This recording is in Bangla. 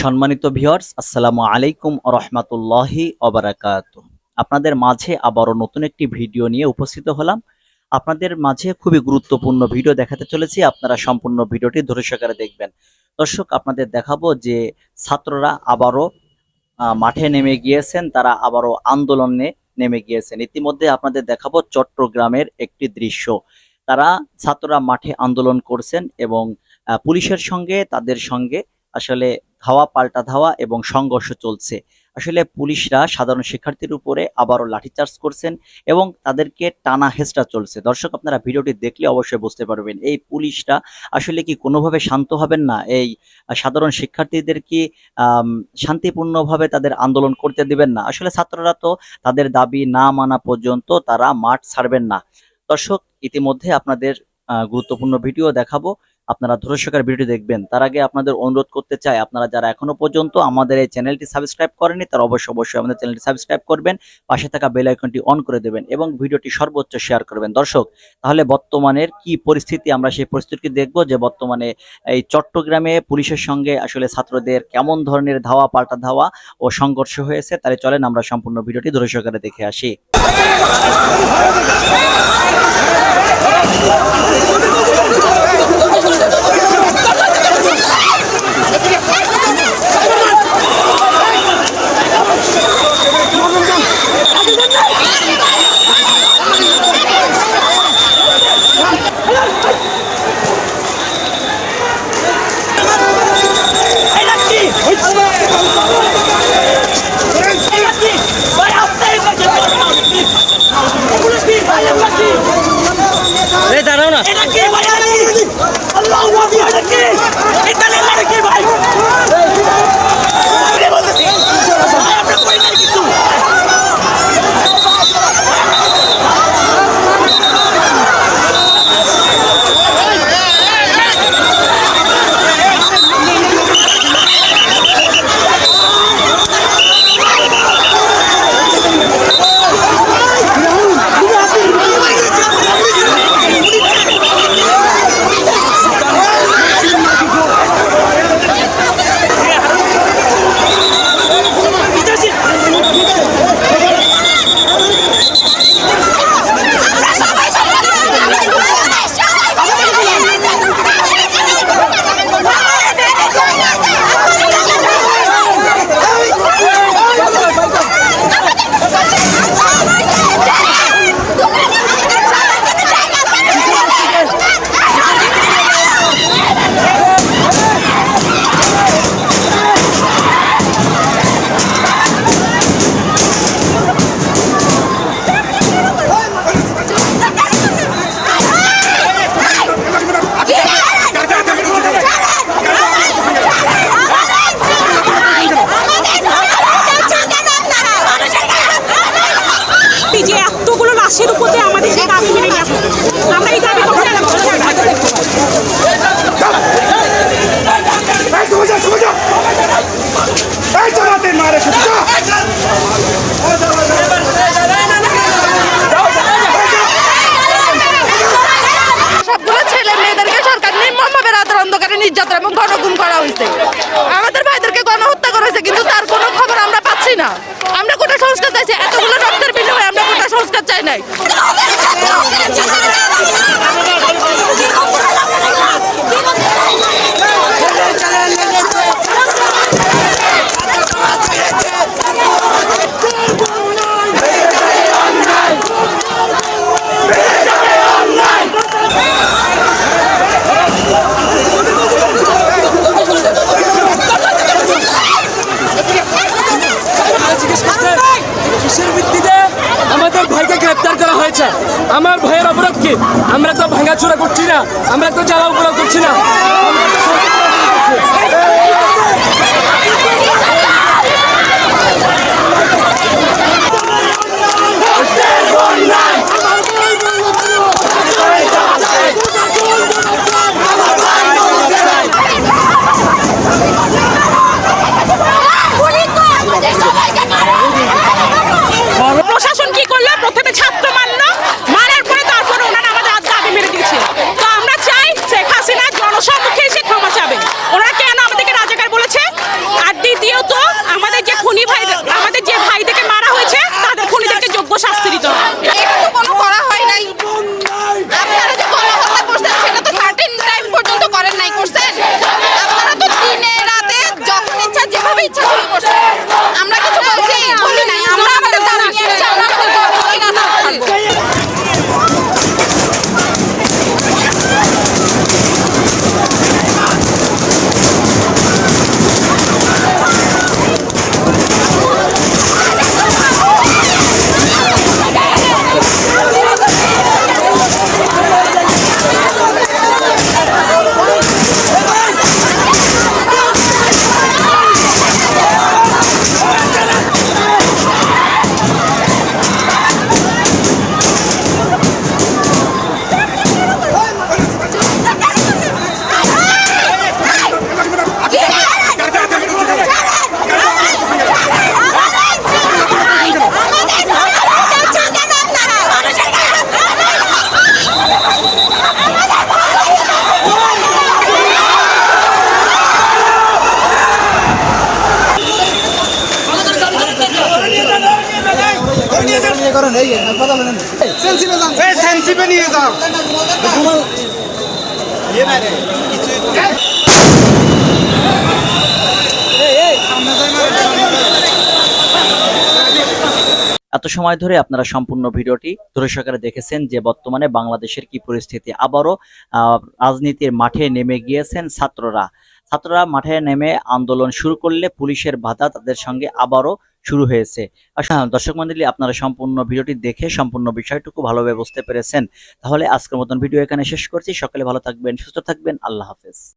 সম্মানিত ভিউয়ার্স, আসসালামু আলাইকুম ওয়া রাহমাতুল্লাহি ওয়া বারাকাতুহু। আপনাদের মাঝে আবারও নতুন একটি ভিডিও নিয়ে উপস্থিত হলাম। আপনাদের মাঝে খুবই গুরুত্বপূর্ণ ভিডিও দেখাতে চলেছি। আপনারা সম্পূর্ণ ভিডিওটি ধৈর্য সহকারে দেখবেন। দর্শক, আপনাদের দেখাবো যে ছাত্ররা আবারও মাঠে নেমে গিয়েছেন, তারা আবারও আন্দোলনে নেমে গিয়েছেন। ইতিমধ্যে আপনাদের দেখাবো চট্টগ্রামের একটি দৃশ্য। ছাত্ররা মাঠে আন্দোলন করছেন এবং পুলিশের সঙ্গে তাদের সঙ্গে আসলে ধাওয়া পাল্টা ধাওয়া এবং সংঘর্ষ চলছে। আসলে পুলিশরা সাধারণ শিক্ষার্থীর উপরে আবারও লাঠিচার্জ করছেন এবং তাদেরকে টানা হেঁচড়া চলছে। দর্শক, আপনারা ভিডিওটি দেখলে অবশ্যই বুঝতে পারবেন এই পুলিশরা আসলে কি কোনোভাবে শান্ত হবেন না? এই সাধারণ শিক্ষার্থীদের কি শান্তিপূর্ণভাবে তাদের আন্দোলন করতে দিবেন না? আসলে ছাত্ররা তো তাদের দাবি না মানা পর্যন্ত তারা মাঠ ছাড়বেন না। দর্শক, ইতিমধ্যে আপনাদের গুরুত্বপূর্ণ ভিডিও দেখাবো। আপনারা ধৈর্য সহকারে ভিডিওটি দেখবেন। তার আগে আপনাদের অনুরোধ করতে চাই, আপনারা যারা এখনো পর্যন্ত আমাদের এই চ্যানেলটি সাবস্ক্রাইব করেননি তারা অবশ্যই আমাদের চ্যানেলটি সাবস্ক্রাইব করবেন, পাশে থাকা বেল আইকনটি অন করে দেবেন এবং ভিডিওটি সর্বোচ্চ শেয়ার করবেন। দর্শক, তাহলে বর্তমানের কি পরিস্থিতি, আমরা সেই পরিস্থিতি দেখব যে বর্তমানে এই চট্টগ্রামে পুলিশের সঙ্গে আসলে ছাত্রদের কেমন ধরনের ধাওয়া পাল্টা ধাওয়া ও সংঘর্ষ হয়েছে। তাহলে চলেন আমরা সম্পূর্ণ ভিডিওটি ধৈর্য সহকারে দেখে আসি। দাঁড়াও না, লাশের উপরে আমাদের যে দাবি মেনে নেওয়া আমরা এই দাবি সবগুলো ছেলে মেয়েদেরকে সরকার নির্মমভাবে রাতের অন্ধকারে নির্যাতন এবং গণগুম করা হয়েছে। আমাদের ভাইদেরকে গণহত্যা করা হয়েছে, কিন্তু তার কোনো খবর আমরা পাচ্ছি না। আমরা কোটা সংস্কার চাইছি, এতগুলো রক্তের বিনিময়ে আমরা কোটা সংস্কার চাই নাই। আমাদের ভাইকে গ্রেপ্তার করা হয়েছে। আমার ভাইয়ের অপরাধ কি? আমরা তো ভাঙাচোরা করছি না, আমরা তো জ্বালাও পোড়াও করছি না। প্রশাসন কি করলো? প্রথমে ছাত্র মারলো, মারার পরে তারপরে ওনারা আমাদের দাবি মেরে দিয়েছে। তো আমরা চাই শেখ হাসিনা জনসম্মুখে এসে সেন্সিপে নিয়ে যাও এত সময় ধরে আপনারা সম্পূর্ণ ভিডিওটি ধৈর্য সহকারে দেখেছেন যে বর্তমানে বাংলাদেশের কি পরিস্থিতি। আবারও রাজনীতির মাঠে নেমে গিয়েছেন ছাত্ররা মাঠে নেমে আন্দোলন শুরু করলে পুলিশের বাধা তাদের সঙ্গে আবারও শুরু হয়েছে। দর্শক মণ্ডলী, আপনারা সম্পূর্ণ ভিডিওটি দেখে সম্পূর্ণ বিষয়টুকু ভালোভাবে বুঝতে পেরেছেন। তাহলে আজকের মতন ভিডিও এখানে শেষ করছি। সকলে ভালো থাকবেন, সুস্থ থাকবেন। আল্লাহ হাফেজ।